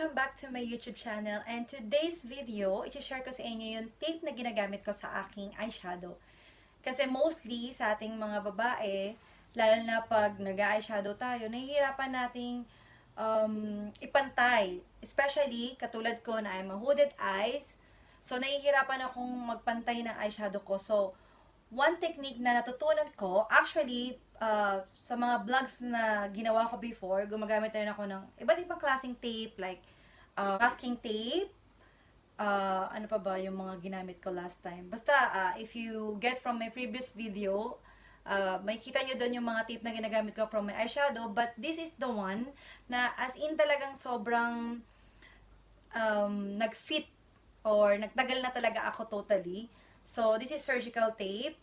Welcome back to my YouTube channel, and today's video, i-share ko sa inyo yung tape na ginagamit ko sa aking eyeshadow. Kasi mostly sa ating mga babae, lalo na pag nag-eyeshadow tayo, nahihirapan nating ipantay. Especially, katulad ko na I'm a hooded eyes, so nahihirapan akong magpantay ng eyeshadow ko. So, one technique na natutunan ko, actually, sa mga vlogs na ginawa ko before, gumagamit rin ako ng iba't ibang klaseng tape, like masking tape, ano pa ba yung mga ginamit ko last time. Basta, if you get from my previous video, may kita nyo doon yung mga tape na ginagamit ko from my eyeshadow, but this is the one na as in talagang sobrang nag-fit or nagtagal na talaga ako totally. So, this is surgical tape.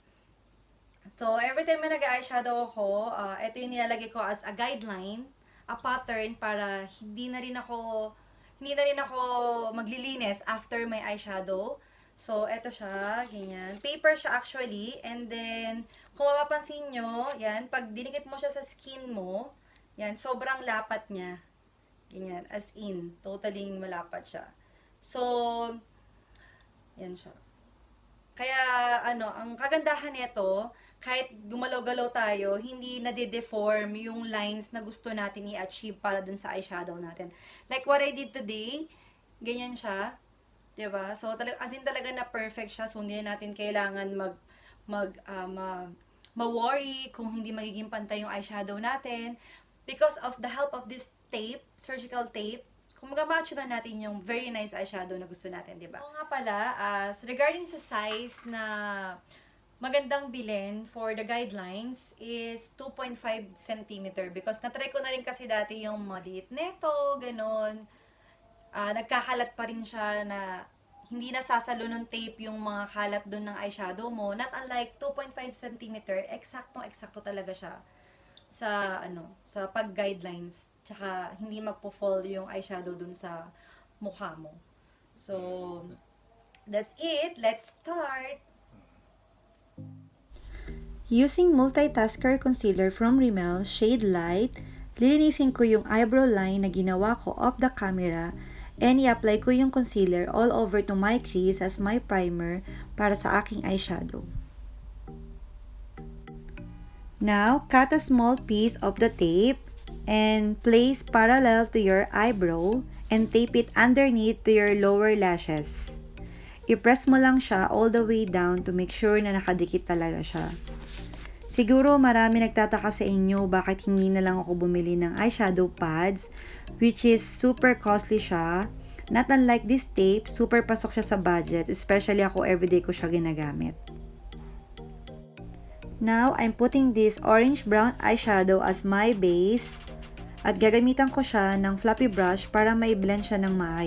So, every time na nag-eyeshadow ako, ito yung nilalagay ko as a guideline, a pattern para hindi na rin ako maglilinis after my eyeshadow. So, ito siya, ganyan. Paper siya actually, and then, kung mapapansin nyo, yan, pag dinikit mo siya sa skin mo, yan, sobrang lapat niya. Ganyan, as in, totally malapat siya. So, yan siya. Kaya, ang kagandahan nito, kahit gumalaw-galaw tayo, hindi nade-deform yung lines na gusto natin i-achieve para dun sa eyeshadow natin. Like what I did today, ganyan siya. Diba? So, as in talaga na perfect siya. So, hindi natin kailangan ma-worry kung hindi magiging pantay yung eyeshadow natin. Because of the help of this tape, surgical tape, kung mag-match ba natin yung very nice eyeshadow na gusto natin, diba? Oo nga pala, regarding sa size na magandang bilhin for the guidelines is 2.5 cm because natry ko na rin kasi dati yung maliit neto, ganon. Nagkakalat pa rin siya na hindi nasasalo ng tape yung mga kalat doon ng eyeshadow mo. Not unlike 2.5 cm, eksaktong-eksakto talaga siya sa pag-guidelines. Tsaka hindi magpo-fall yung eyeshadow doon sa mukha mo. So, that's it. Let's start! Using Multitasker Concealer from Rimmel, Shade Light, lilinisin ko yung eyebrow line na ginawa ko off the camera and i-apply ko yung concealer all over to my crease as my primer para sa aking eyeshadow. Now, cut a small piece of the tape and place parallel to your eyebrow and tape it underneath to your lower lashes. I-press mo lang siya all the way down to make sure na nakadikit talaga siya. Siguro marami nagtataka sa inyo bakit hindi na lang ako bumili ng eyeshadow pads, which is super costly siya. Not unlike this tape, super pasok siya sa budget, especially ako everyday ko siya ginagamit. Now, I'm putting this orange-brown eyeshadow as my base at gagamitan ko siya ng fluffy brush para ma-blend siya ng maayos.